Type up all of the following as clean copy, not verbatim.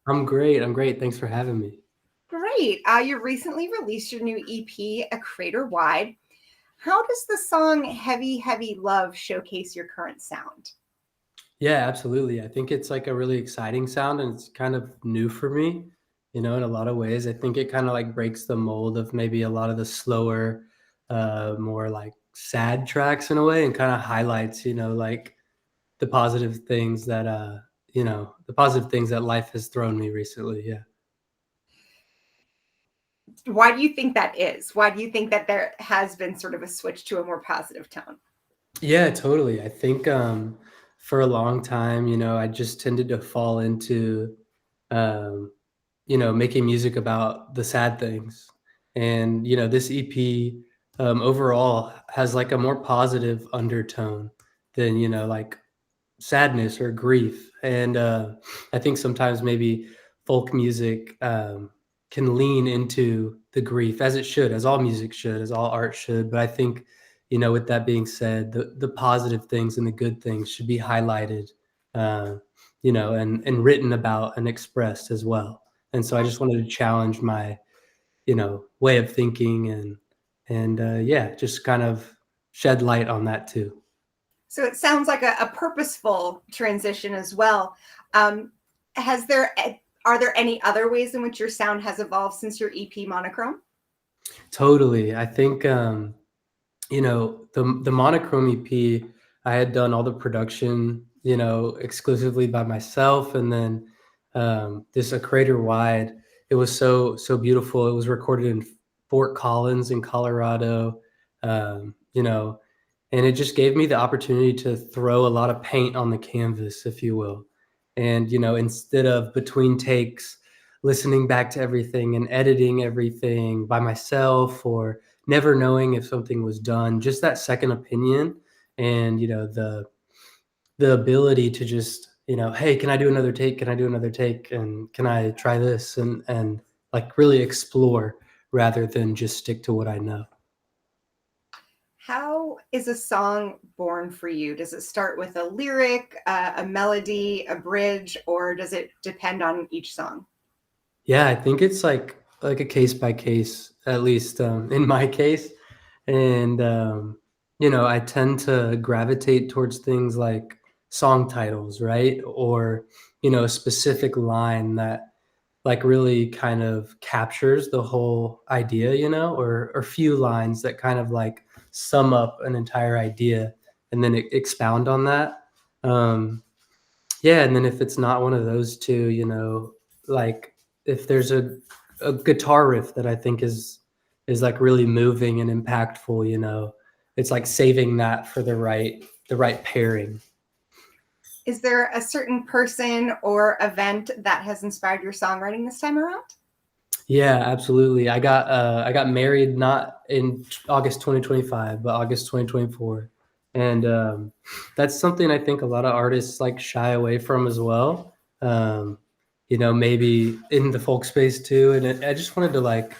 I'm great. I'm great. Thanks for having me. Great. You recently released your new EP, A Crater Wide. How does the song Heavy, Heavy Love showcase your current sound? Yeah, absolutely. I think it's like a really exciting sound and it's kind of new for me, in a lot of ways. I think it kind of like breaks the mold of maybe a lot of the slower, more like sad tracks in a way and kind of highlights, like the positive things that, the positive things that life has thrown me recently. Yeah. Why do you think that is? Why do you think that there has been sort of a switch to a more positive tone? Yeah, totally. I think for a long time, I just tended to fall into um, making music about the sad things. And, this EP overall has like a more positive undertone than, like sadness or grief. And I think sometimes maybe folk music can lean into the grief as it should, as all music should, as all art should. But I think, with that being said, the positive things and the good things should be highlighted, uh, and written about and expressed as well. And so I just wanted to challenge my, way of thinking and yeah, just kind of shed light on that too. So it sounds like a purposeful transition as well. Um, has there are there any other ways in which your sound has evolved since your EP Monochrome? Totally. I think the Monochrome EP, I had done all the production, exclusively by myself, and then this A Crater Wide, it was so beautiful. It was recorded in Fort Collins in Colorado, you know, and it just gave me the opportunity to throw a lot of paint on the canvas, if you will. And instead of between takes, listening back to everything and editing everything by myself or never knowing if something was done, just that second opinion and the ability to just, hey, can I do another take? Can I do another take? And can I try this? And like really explore rather than just stick to what I know. How is a song born for you? Does it start with a lyric, a melody, a bridge, or does it depend on each song? Yeah, I think it's like a case by case, at least in my case. And I tend to gravitate towards things like song titles, right? Or, a specific line that like really kind of captures the whole idea, or few lines that kind of like sum up an entire idea and then expound on that. Um, yeah, and then if it's not one of those two, like if there's a guitar riff that I think is like really moving and impactful, it's like saving that for the right pairing. Is there a certain person or event that has inspired your songwriting this time around? Yeah, absolutely. I got married not in August 2025, but August 2024. And that's something I think a lot of artists like shy away from as well. Maybe in the folk space too. And I just wanted to like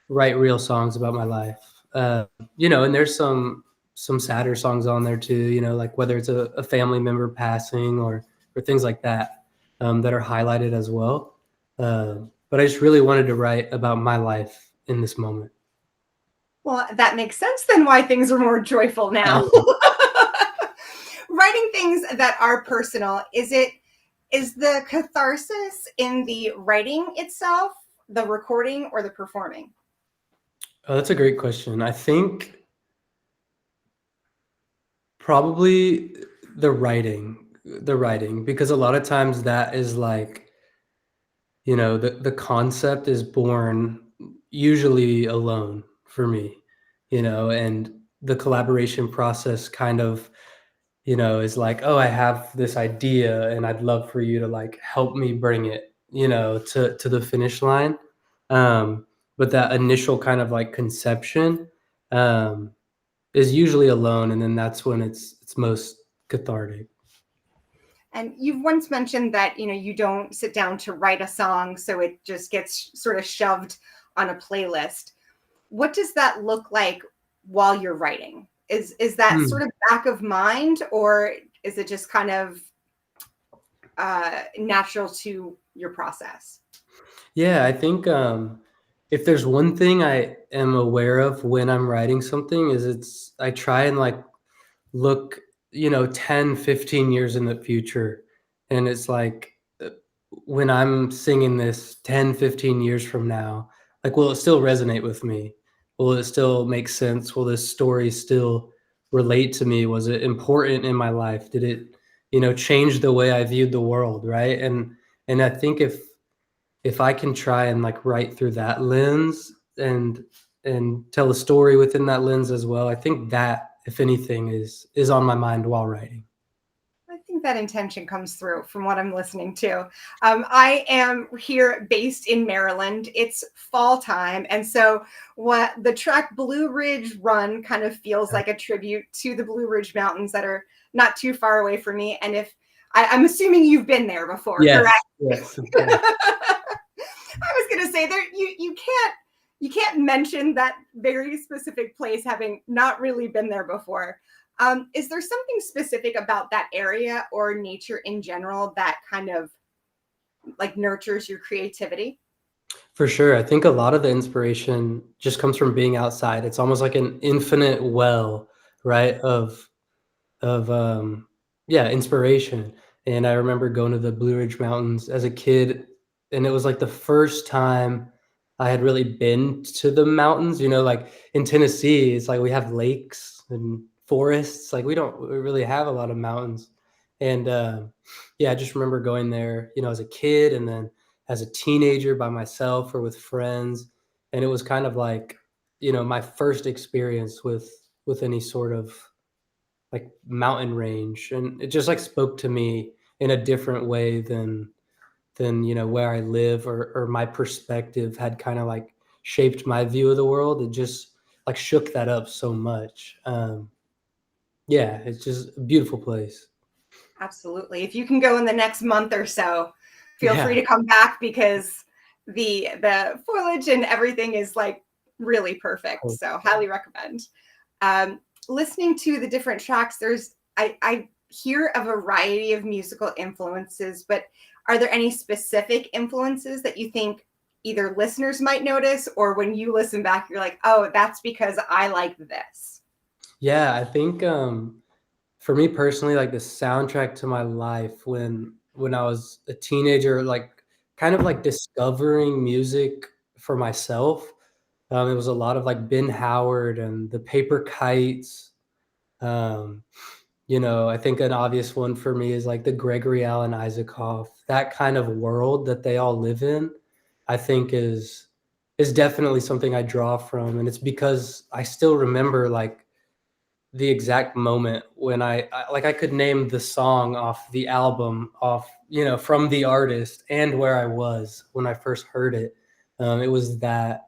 write real songs about my life. And there's some sadder songs on there too, like whether it's a family member passing or things like that that are highlighted as well. But I just really wanted to write about my life in this moment. Well, that makes sense then why things are more joyful now. Writing things that are personal, is the catharsis in the writing itself, the recording, or the performing? Oh, that's a great question. I think probably the writing, because a lot of times that is like, the concept is born usually alone for me, and the collaboration process kind of, is like, oh, I have this idea and I'd love for you to like help me bring it, to the finish line. Um, but that initial kind of like conception um, is usually alone, and then that's when it's most cathartic. And you've once mentioned that you don't sit down to write a song, so it just gets sort of shoved on a playlist. What does that look like while you're writing? Is that Hmm. sort of back of mind, or is it just kind of natural to your process? Yeah, I think, if there's one thing I am aware of when I'm writing something is I try and, like, look, 10, 15 years in the future, and it's like, when I'm singing this 10, 15 years from now, like, will it still resonate with me? Will it still make sense? Will this story still relate to me? Was it important in my life? Did it, change the way I viewed the world, right? And I think if I can try and, like, write through that lens and tell a story within that lens as well, I think that, if anything, is on my mind while writing. I think that intention comes through from what I'm listening to. I am here based in Maryland. It's fall time. And so, what the track Blue Ridge Run kind of feels Yeah. like a tribute to the Blue Ridge Mountains that are not too far away from me. And if I'm assuming you've been there before, Yes, correct? yes, of course. I was going to say there you can't mention that very specific place having not really been there before. Is there something specific about that area or nature in general that kind of like nurtures your creativity? For sure, I think a lot of the inspiration just comes from being outside. It's almost like an infinite well, right, of yeah, inspiration. And I remember going to the Blue Ridge Mountains as a kid, and it was like the first time I had really been to the mountains. Like in Tennessee, it's like we have lakes and forests. Like we really have a lot of mountains. And yeah, I just remember going there, as a kid, and then as a teenager by myself or with friends. And it was kind of like, my first experience with any sort of like mountain range, and it just like spoke to me in a different way than where I live, or my perspective had kind of like shaped my view of the world. It just like shook that up so much. Yeah, it's just a beautiful place. Absolutely. If you can go in the next month or so, feel free Yeah. to come back because the foliage and everything is like really perfect. Cool. So highly recommend. Listening to the different tracks, I hear a variety of musical influences, but are there any specific influences that you think either listeners might notice, or when you listen back, you're like, oh, that's because I like this? Yeah, I think for me personally, like the soundtrack to my life when I was a teenager, like kind of like discovering music for myself. It was a lot of like Ben Howard and the Paper Kites. Um, I think an obvious one for me is like the Gregory Alan Isaacoff. That kind of world that they all live in, I think is definitely something I draw from, and it's because I still remember like the exact moment when I could name the song off the album, off, from the artist, and where I was when I first heard it. It was that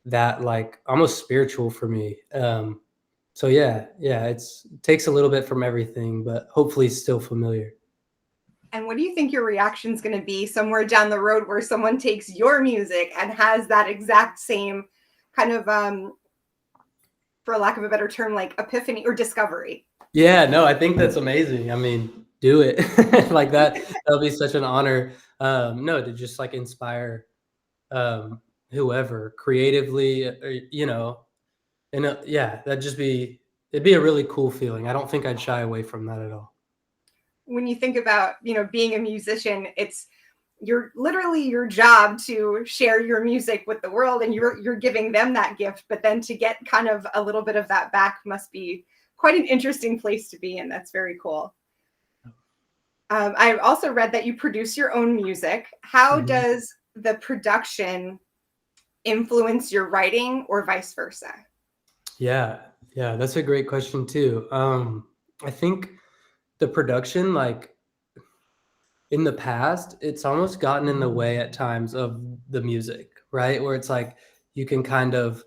like almost spiritual for me. So yeah, it takes a little bit from everything, but hopefully still familiar. And what do you think your reaction is going to be somewhere down the road where someone takes your music and has that exact same kind of, for lack of a better term, like epiphany or discovery? Yeah, no, I think that's amazing. I mean, do it. Like that'll be such an honor. No, to just like inspire um whoever creatively, and yeah, it'd be a really cool feeling. I don't think I'd shy away from that at all. When you think about, being a musician, it's you're literally your job to share your music with the world, and you're giving them that gift, but then to get kind of a little bit of that back must be quite an interesting place to be in. That's very cool. I've also read that you produce your own music. How Mhm. does the production influence your writing or vice versa? Yeah, yeah, that's a great question too. I think the production, like in the past, it's almost gotten in the way at times of the music, right? Where it's like you can kind of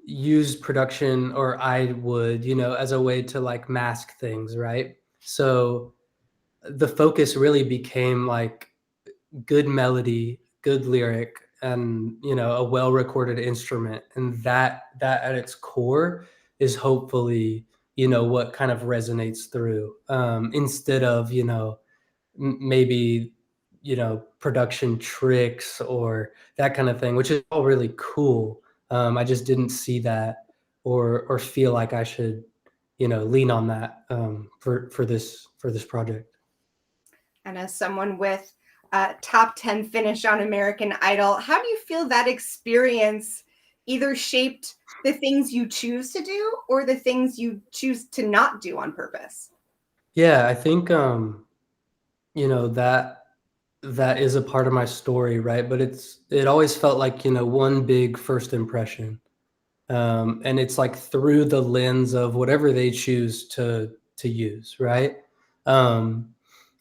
use production, or I would, as a way to like mask things, right? So the focus really became like good melody, good lyric, and a well recorded instrument, and that at its core is hopefully what kind of resonates through, instead of maybe, you know, production tricks or that kind of thing, which is all really cool. I just didn't see that or feel like I should, you know, lean on that for this project. And as someone with a top 10 finish on American Idol, how do you feel that experience either shaped the things you choose to do or the things you choose to not do on purpose? Yeah, I think you know, that is a part of my story, right? But it always felt like, you know, one big first impression. And it's like through the lens of whatever they choose to use, right? Um,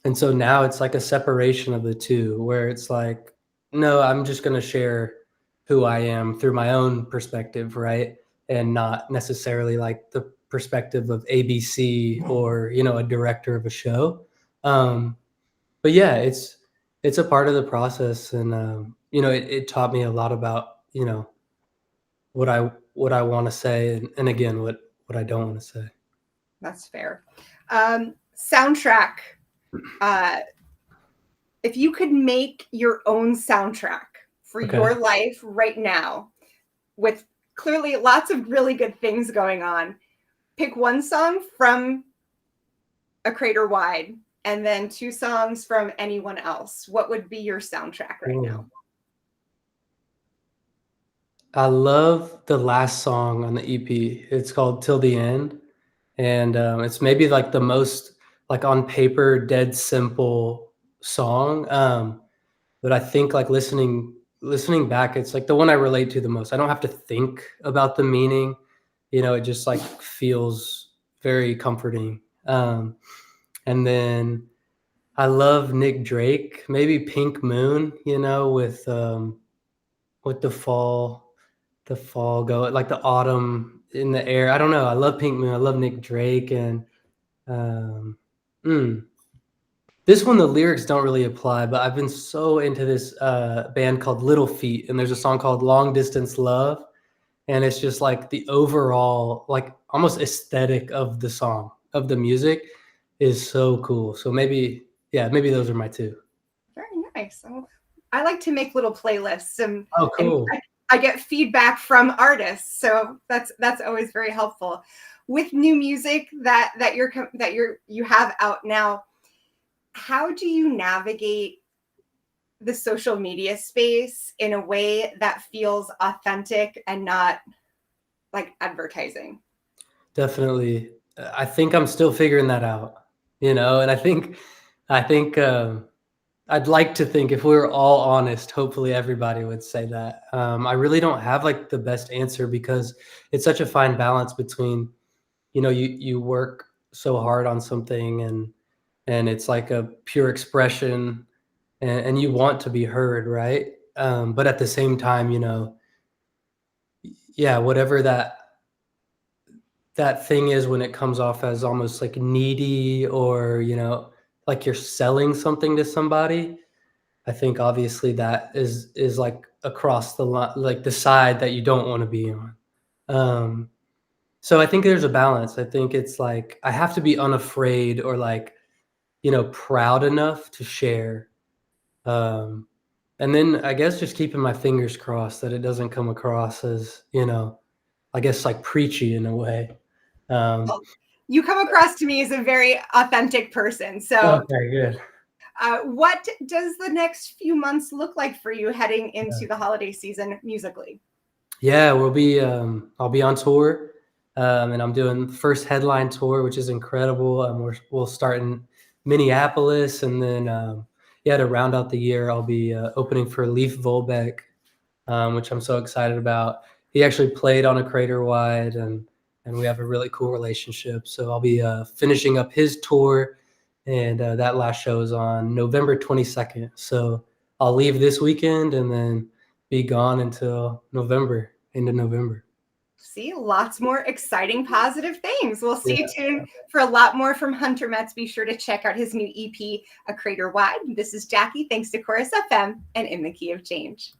and so now it's like a separation of the two, where it's like, no, I'm just going to share who I am through my own perspective, right? And not necessarily like the perspective of ABC or, you know, a director of a show. Um, but yeah, it's a part of the process, and you know, it taught me a lot about, you know, what I want to say, and again, what I don't want to say. That's fair. Soundtrack. Uh, if you could make your own soundtrack for Okay. your life right now, with clearly lots of really good things going on, pick one song from A Crater Wide and then two songs from anyone else. What would be your soundtrack right now? Cool. I love the last song on the EP. It's called "Till the End," and it's maybe like the most like on paper dead simple song. But I think like listening back, it's like the one I relate to the most. I don't have to think about the meaning, you know, it just like feels very comforting. And then I love Nick Drake, maybe Pink Moon, you know, with the fall go like the autumn in the air. I don't know. I love Pink Moon. I love Nick Drake, and um, mm, this one, the lyrics don't really apply, but I've been so into this band called Little Feat, and there's a song called Long Distance Love, and it's just like the overall, like almost aesthetic of the song, of the music is so cool. So maybe, yeah, maybe those are my two. Very nice. So I like to make little playlists, Oh, and cool. I get feedback from artists, so that's always very helpful. With new music you have out now, how do you navigate the social media space in a way that feels authentic and not like advertising? Definitely. I think I'm still figuring that out, you know, and I think, I'd like to think if we were all honest, hopefully everybody would say that. I really don't have like the best answer because it's such a fine balance between, you know, you work so hard on something, and it's like a pure expression, and you want to be heard, right? But at the same time, you know, yeah, whatever that thing is when it comes off as almost like needy or, you know, like you're selling something to somebody. I think obviously that is like across the line, like the side that you don't want to be on. Um, so I think there's a balance. I think it's like I have to be unafraid or like, you know, proud enough to share. Um, and then I guess just keeping my fingers crossed that it doesn't come across as, you know, I guess like preachy in a way. Um, Well, you come across to me as a very authentic person. So, okay, good. what does the next few months look like for you heading into Yeah. the holiday season musically? Yeah, I'll be on tour, and I'm doing the first headline tour, which is incredible. We'll start in Minneapolis, and then yeah, to round out the year, I'll be opening for Leif Volbeck, which I'm so excited about. He actually played on A Crater Wide, and we have a really cool relationship. So I'll be finishing up his tour, and that last show is on November 22nd. So I'll leave this weekend and then be gone until November, end of November. See, lots more exciting, positive things. We'll Yeah. see you tuned for a lot more from Hunter Metz. Be sure to check out his new EP, A Crater Wide. This is Jackie. Thanks to Chorus FM and In the Key of Change.